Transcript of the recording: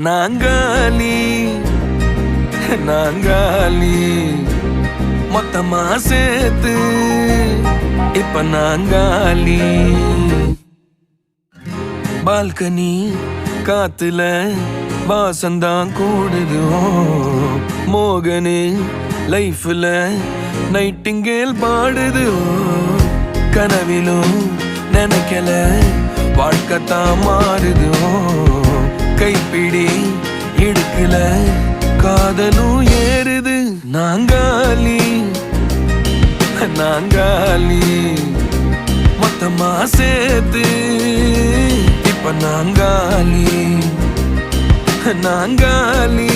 நாங்காலி நாங்காலி மொத்தமா சேர்த்து இப்ப நாங்காலி. பால்கனி காத்துல வாசந்தான் கூடுது. மோகனே லைஃப்ல நைட்டிங்கேல் பாடுது. கனவிலும் நினைக்கல வாழ்க்கைத்தான் மாறுது. கைப்பிடி இடுக்கல காதலும் ஏறுது. நாங்காலி நாங்காலி மொத்தமா சேர்த்து இப்ப நாங்காலி நாங்காலி.